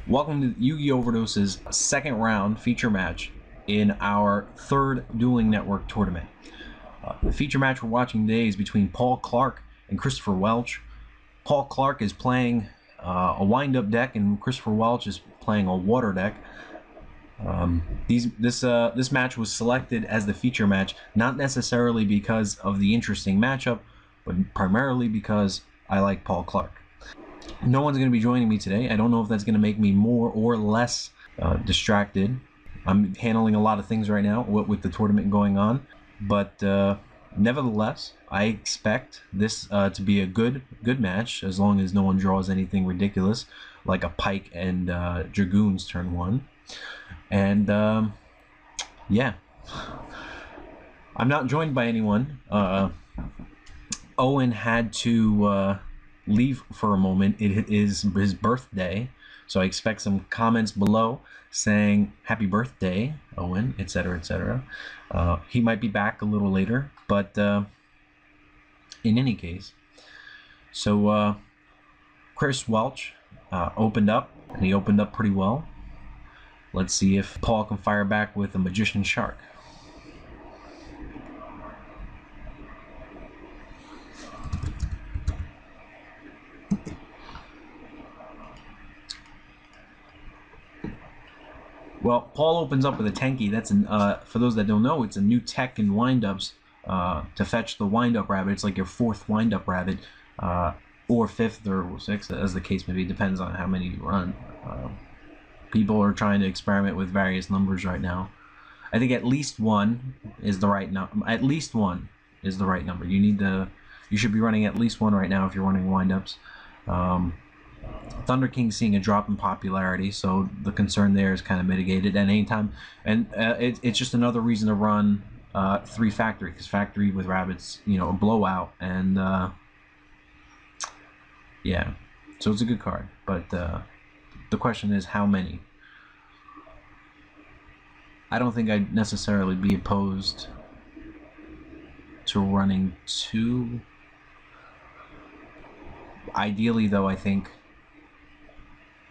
Welcome to YGOverdose's second round feature match in our third Dueling Network tournament. The feature match we're watching today is between Clarke and Kristopher Welch. Clarke is playing a wind-up deck, and Kristopher Welch is playing a water deck. This match was selected as the feature match, not necessarily because of the interesting matchup, but primarily because I like Clarke. No one's going to be joining me today. I don't know if that's going to make me more or less distracted. I'm handling a lot of things right now with the tournament going on, but nevertheless, I expect this to be a good match, as long as no one draws anything ridiculous like a Pike and Dragoons turn one. And yeah, I'm not joined by anyone. Owen had to leave for a moment. It is his birthday, so I expect some comments below saying happy birthday, Owen, etc., etc. He might be back a little later, but in any case, so Chris Welch opened up, and he opened up pretty well. Let's see if Paul can fire back with a Magician Shark. Well, Paul opens up with a Tenki. That's for those that don't know, it's a new tech in windups to fetch the windup rabbit. It's like your fourth windup rabbit, or fifth or sixth, as the case may be. Depends on how many you run. People are trying to experiment with various numbers right now. I think at least one is the right number. At least one is the right number. You should be running at least one right now if you're running windups. Thunder King's seeing a drop in popularity, so the concern there is kind of mitigated. And anytime, and it's just another reason to run 3 factory, because factory with rabbits, a blowout, and yeah, so it's a good card. But the question is how many. I don't think I'd necessarily be opposed to running 2. Ideally, though, I think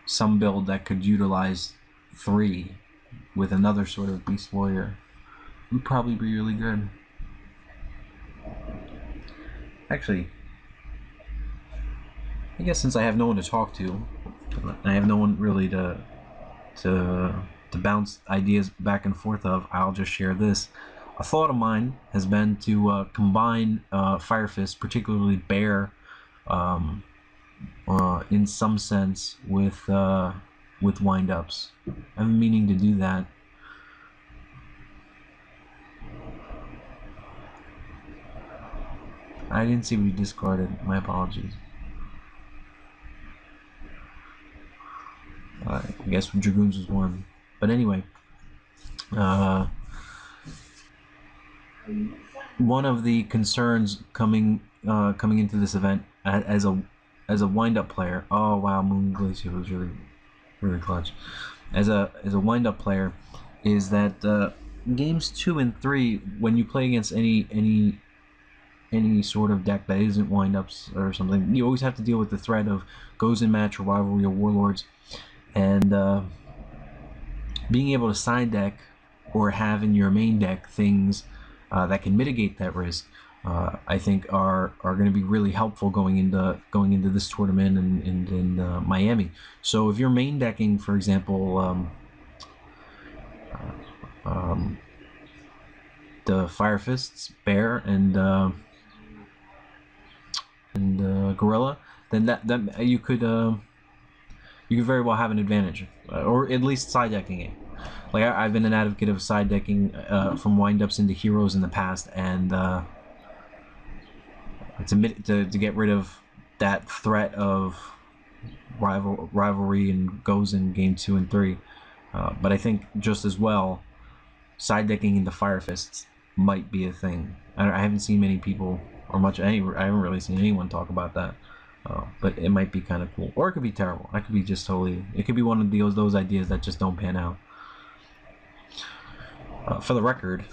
some build that could utilize 3 with another sort of Beast Warrior would probably be really good. Actually, I guess since I have no one to talk to, I have no one really to bounce ideas back and forth of, I'll just share this. A thought of mine has been to combine Fire Fist, particularly Bear, in some sense with windups. I'm meaning to do that. I didn't see what you discarded. My apologies. I guess Dragoons was one, but anyway, one of the concerns coming into this event as a wind-up player. Oh wow, Moon Glacier was really clutch. As a wind-up player, is that games 2 and 3, when you play against any sort of deck that isn't wind-ups or something, you always have to deal with the threat of goes in match or rivalry or warlords, and being able to side deck or have in your main deck things that can mitigate that risk, I think are going to be really helpful going into this tournament and in Miami. So if you're main decking, for example, the Fire Fists, Bear, and Gorilla, then that you could very well have an advantage, or at least side decking it. Like I've been an advocate of side decking from windups into heroes in the past, and to get rid of that threat of rivalry and goes in game 2 and 3. But I think just as well, side decking into Fire Fists might be a thing. I haven't seen many people or I haven't really seen anyone talk about that. But it might be kind of cool, or it could be terrible. I could be just totally. It could be one of those ideas that just don't pan out. For the record,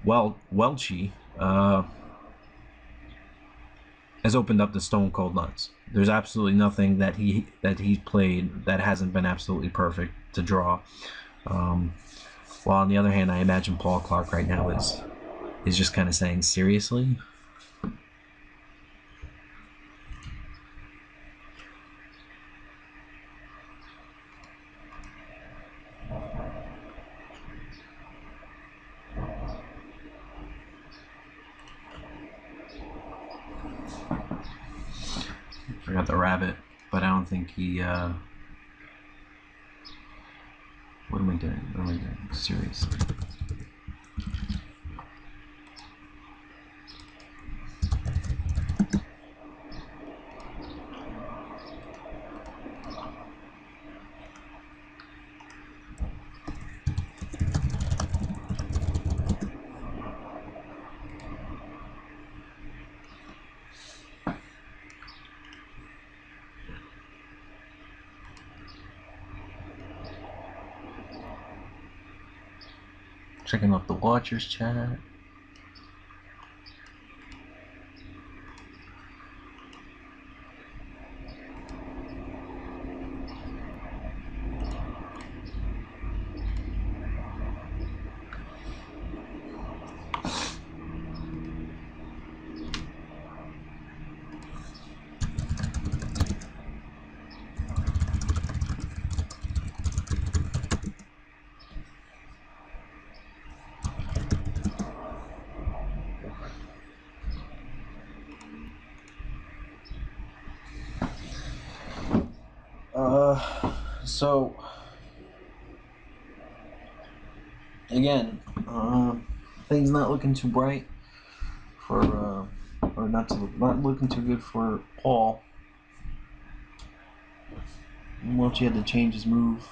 Welchy, has opened up the stone cold nuts. There's absolutely nothing that he's played that hasn't been absolutely perfect to draw. While on the other hand, I imagine Paul Clarke right now is just kind of saying, seriously? Forgot the rabbit, but I don't think he. What am I doing? What am I doing? Seriously. Checking out the watchers chat. So again, things not looking too bright for, or not looking too good for Paul. Welch had to change his move.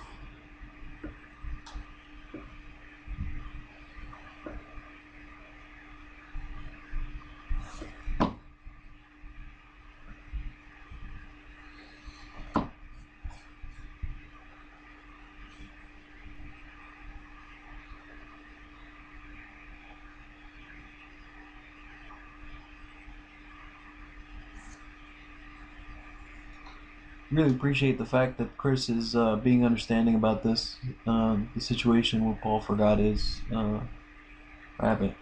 Really appreciate the fact that Chris is being understanding about this. The situation where Paul forgot his rabbit.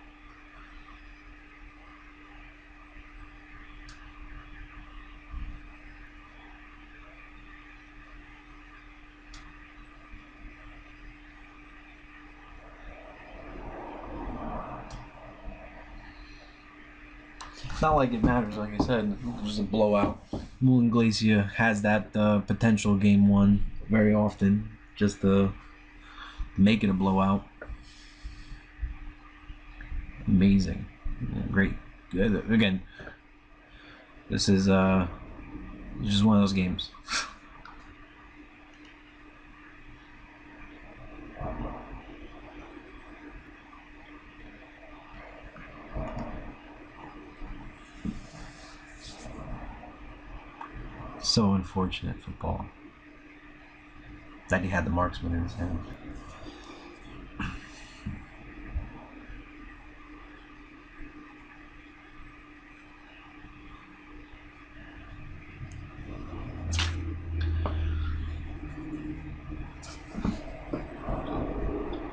It's not like it matters, like I said, it was a blowout. Moulin Glacier has that potential game one very often, just to make it a blowout. Amazing. Great. Again, this is just one of those games. So unfortunate for Paul that he had the marksman in his hand.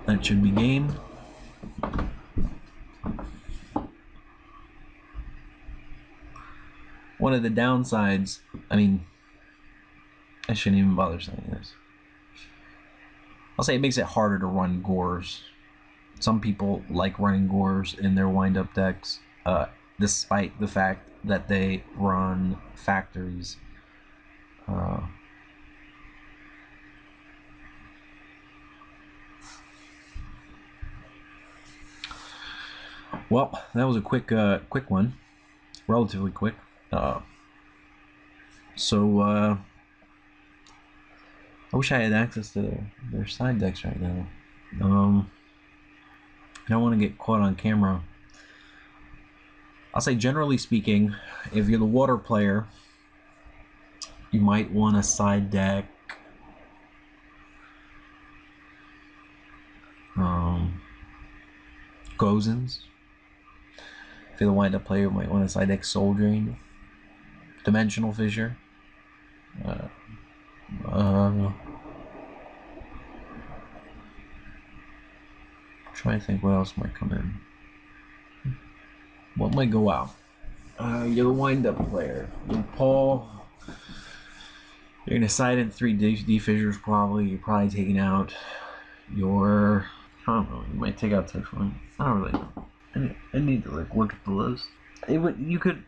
That should be game. One of the downsides, I mean, I shouldn't even bother saying this. I'll say it makes it harder to run Gores. Some people like running Gores in their wind-up decks, despite the fact that they run factories. Well, that was a quick one, relatively quick. So I wish I had access to their side decks right now. I don't want to get caught on camera. I'll say, generally speaking, if you're the water player, you might want a side deck Gozens. If you're the wind-up player, you might want a side deck Soul Drain. Dimensional Fissure. I'm trying to think what else might come in. What might go out? You're the wind-up player. You're Paul. You're gonna side in 3 D fissures probably. You're probably taking out your. I don't know. You might take out Typhoon. I don't really know. I need to like look at the list. You could.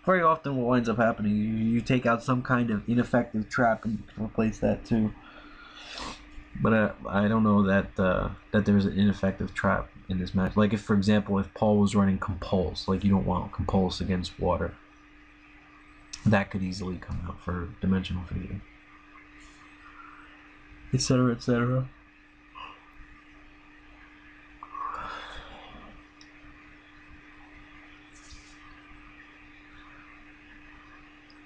Very often, what winds up happening, you take out some kind of ineffective trap and you can replace that too. But I don't know that that there's an ineffective trap in this match. Like if, for example, if Paul was running Compulse, like you don't want Compulse against water, that could easily come out for Dimensional Fissure, etc., etc.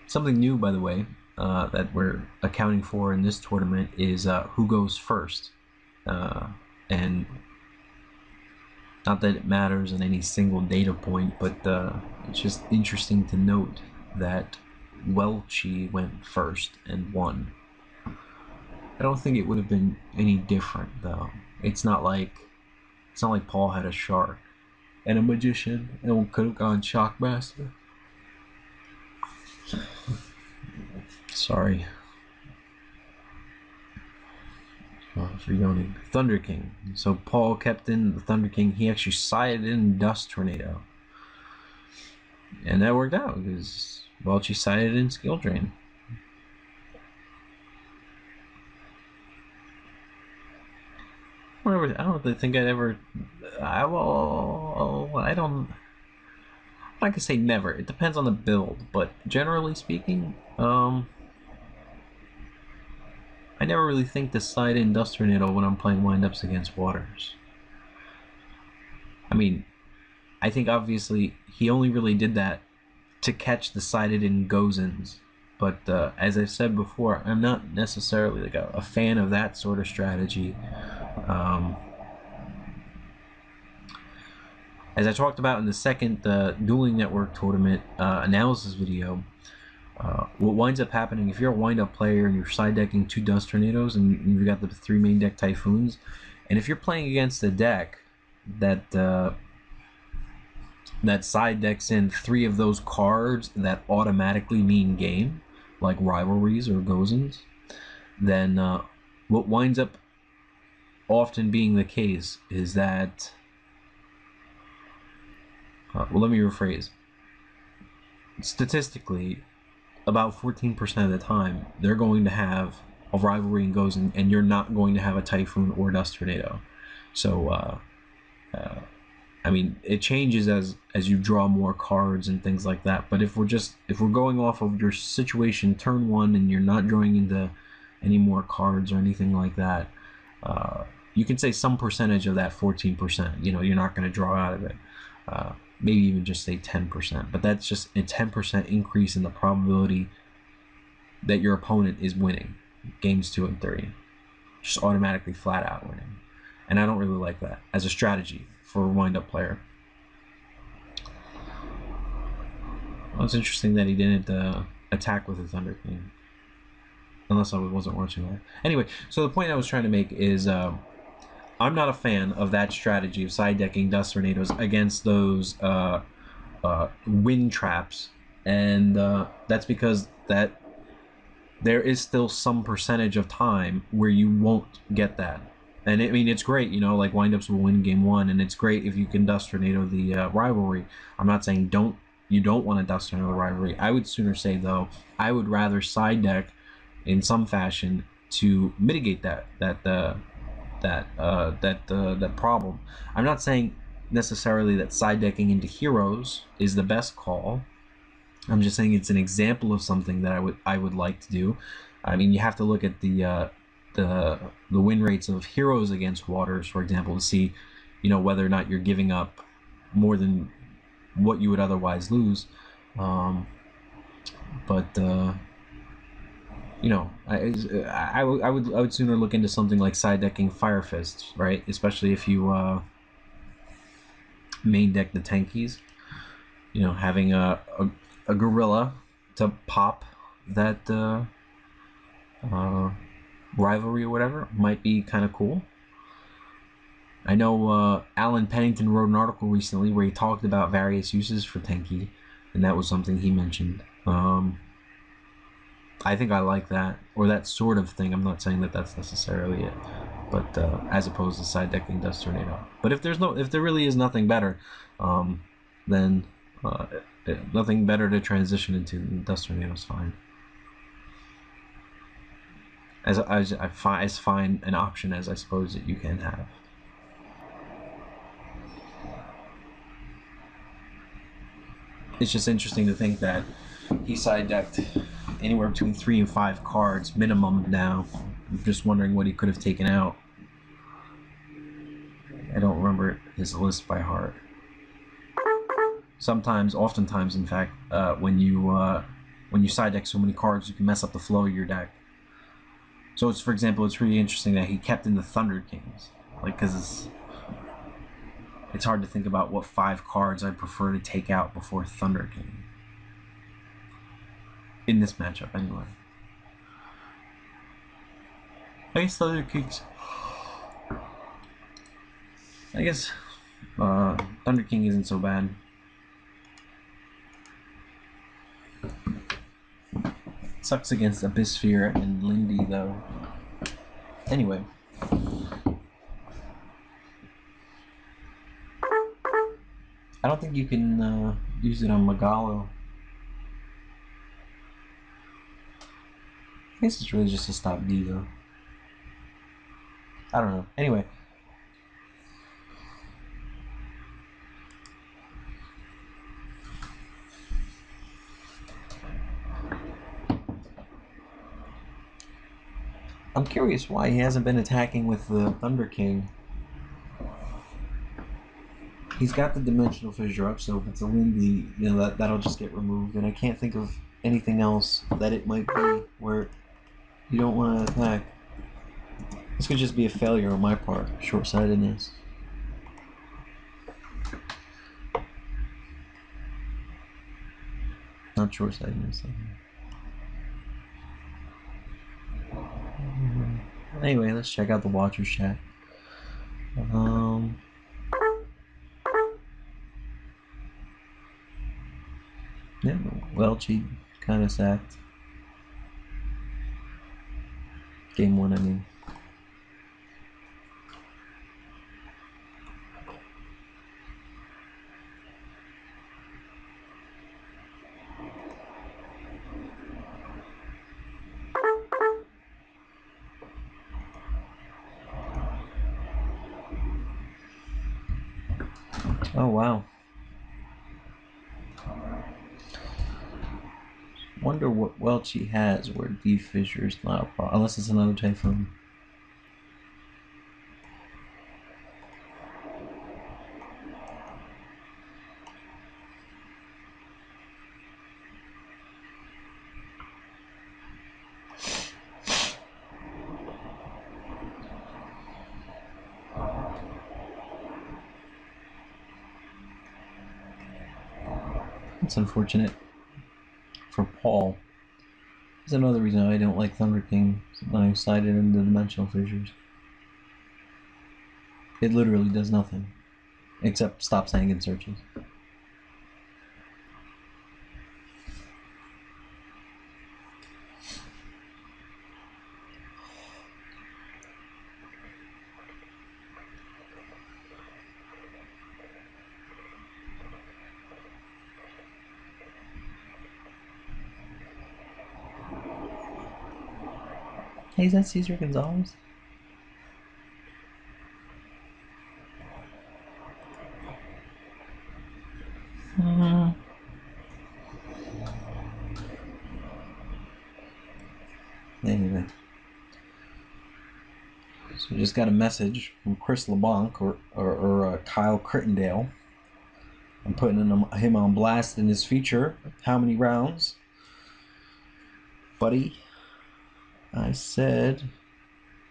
Something new, by the way, that we're accounting for in this tournament is who goes first, and not that it matters in any single data point, but it's just interesting to note that Welch went first and won. I don't think it would have been any different though. It's not like Paul had a shark and a magician and could have gone Shockmaster. Sorry. For yawning. Thunder King. So Paul kept in the Thunder King. He actually sided in Dust Tornado. And that worked out because Welch sided in Skill Drain. I don't think I'd ever. I don't. I'm not gonna say never. It depends on the build, but generally speaking, I never really think to side in Dust Tornado when I'm playing windups against waters. I mean, I think obviously he only really did that to catch the sided in goes-ins. But as I've said before, I'm not necessarily like a fan of that sort of strategy. As I talked about in the second Dueling Network tournament analysis video, what winds up happening if you're a wind-up player and you're side decking 2 Dust Tornadoes and you've got the 3 main deck Typhoons, and if you're playing against a deck that that side decks in 3 of those cards that automatically mean game, like rivalries or goes-ins, then what winds up often being the case is that well, let me rephrase. Statistically, about 14% of the time, they're going to have a rivalry and goes, and you're not going to have a Typhoon or Dust Tornado. So, I mean, it changes as you draw more cards and things like that. But if we're going off of your situation turn 1 and you're not drawing into any more cards or anything like that, you can say some percentage of that 14%. You know, you're not going to draw out of it. Maybe even just say 10%, but that's just a 10% increase in the probability that your opponent is winning games 2 and 3, just automatically flat out winning. And I don't really like that as a strategy for a wind-up player. Well, it's interesting that he didn't attack with the Thunder King, unless I wasn't watching that. Anyway, so the point I was trying to make is I'm not a fan of that strategy of side decking Dust Tornadoes against those wind traps, and that's because that there is still some percentage of time where you won't get that. And I mean, it's great, you know, like windups will win game 1, and it's great if you can Dust Tornado the rivalry. I'm not saying you don't want to Dust Tornado the rivalry. I would sooner say though, I would rather side deck in some fashion to mitigate that problem. I'm not saying necessarily that side decking into heroes is the best call. I'm just saying it's an example of something that I would like to do. I mean, you have to look at the win rates of heroes against waters, for example, to see, you know, whether or not you're giving up more than what you would otherwise lose. You know, I would sooner look into something like side decking Fire Fists, right? Especially if you main deck the tankies. You know, having a gorilla to pop that rivalry or whatever might be kind of cool. I know Alan Pennington wrote an article recently where he talked about various uses for Tenki, and that was something he mentioned. I think I like that, or that sort of thing. I'm not saying that that's necessarily it, but as opposed to side decking Dust Tornado. But if there really is nothing better, then nothing better to transition into than Dust Tornado is fine. As fine an option as I suppose that you can have. It's just interesting to think that he side decked anywhere between 3 and 5 cards minimum now. I'm just wondering what he could have taken out. I don't remember his list by heart. Oftentimes, in fact, when you side deck so many cards, you can mess up the flow of your deck. So for example, it's really interesting that he kept in the Thunder Kings, like, because it's hard to think about what 5 cards I'd prefer to take out before Thunder King. In this matchup, anyway. I guess Thunder Kings. I guess Thunder King isn't so bad. Sucks against Abyssphere and Lindy, though. Anyway. I don't think you can use it on Magalo. I guess it's really just to stop D, though. I don't know. Anyway. I'm curious why he hasn't been attacking with the Thunder King. He's got the Dimensional Fissure up, so if it's a Lindy, that'll just get removed. And I can't think of anything else that it might be where you don't want to attack. This could just be a failure on my part, short-sightedness. Not short-sightedness. Anyway, let's check out the Watcher's chat. Yeah, Welch, he kind of sacked. Game 1, I mean. Oh, wow. Wonder what Welch he has where D Fissure is not a problem. Unless it's another Typhoon. It's unfortunate for Paul. There's another reason I don't like Thunder King when I sided into Dimensional Fissures. It literally does nothing except stops hanging searches. Hey, is that Cesar Gonzalez? Anyway. So we just got a message from Chris LeBlanc or Kyle Crittendale. I'm putting him on blast in his feature. How many rounds? Buddy, I said...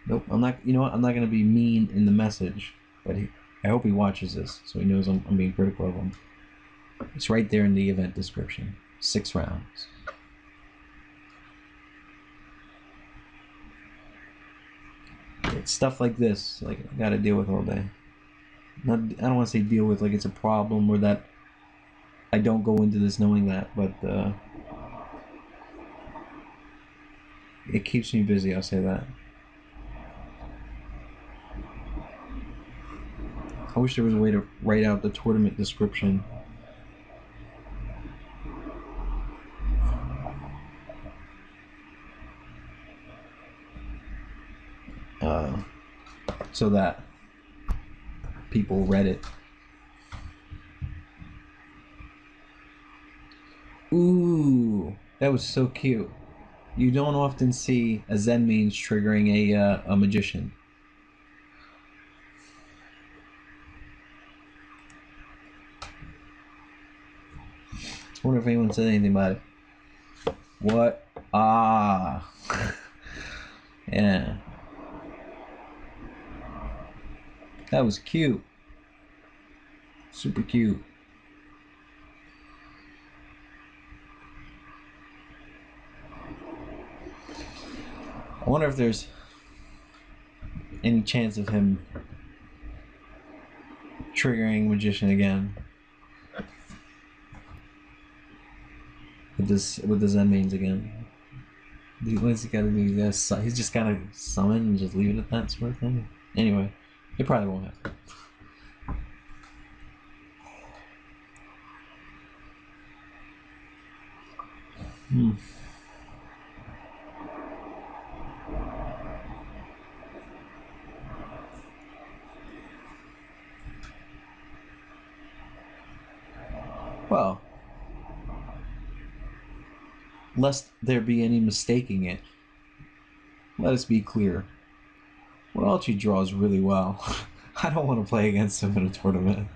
Nope, I'm not... You know what? I'm not going to be mean in the message. But I hope he watches this so he knows I'm being critical of him. It's right there in the event description. 6 rounds. it's stuff like this, like, I gotta deal with all day. Not, I don't want to say deal with like it's a problem or that I don't go into this knowing that, but it keeps me busy, I'll say that. I wish there was a way to write out the tournament description. So that people read it. Ooh, that was so cute. You don't often see a Zen means triggering a magician. I wonder if anyone said anything about it. What? Ah. Yeah. That was cute. Super cute. I wonder if there's any chance of him triggering magician again. With the Zen mains again. What's he gotta do? He's just gotta summon and just leave it at that sort of thing. Anyway, it probably won't happen. Well, lest there be any mistaking it, let us be clear. Welch draws really well. I don't want to play against him in a tournament.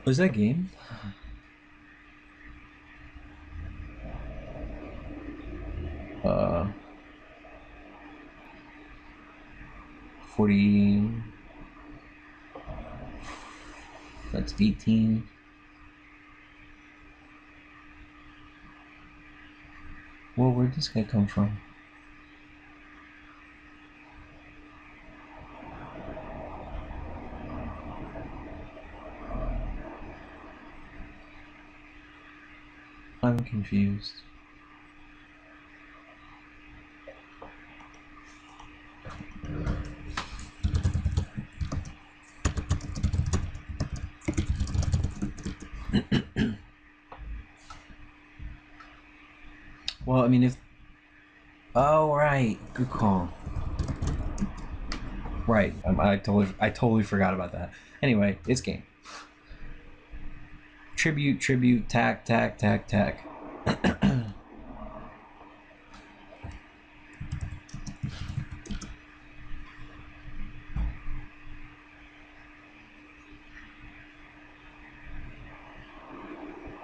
Was that game? Uh, 40. That's 18. Well, where'd this guy come from? I'm confused. Well, I mean, if... Oh, right. Good call. Right. I totally forgot about that. Anyway, it's game. Tribute, tack.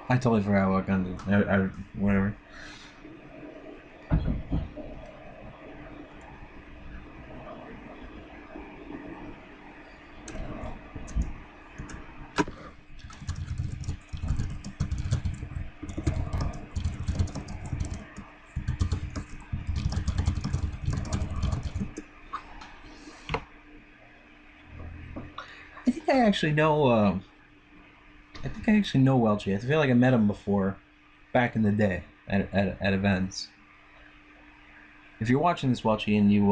I totally forgot what gun to do. Whatever. I think I actually know. I think I actually know Welch. I feel like I met him before, back in the day at events. If you're watching this, Welchy, and you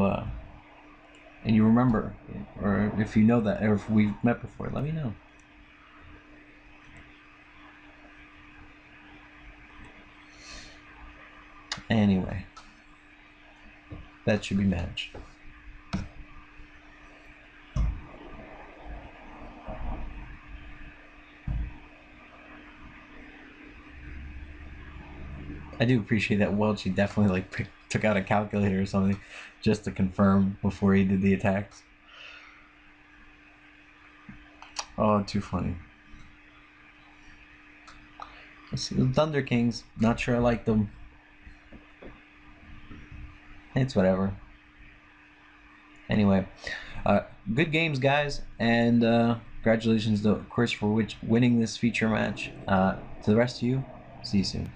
remember, or if you know that, or if we've met before, let me know. Anyway, that should be managed. I do appreciate that Welch. He definitely like took out a calculator or something just to confirm before he did the attacks. Oh, too funny. The Thunder Kings. Not sure I like them. It's whatever. Anyway, good games, guys, and congratulations to Chris for winning this feature match. To the rest of you, see you soon.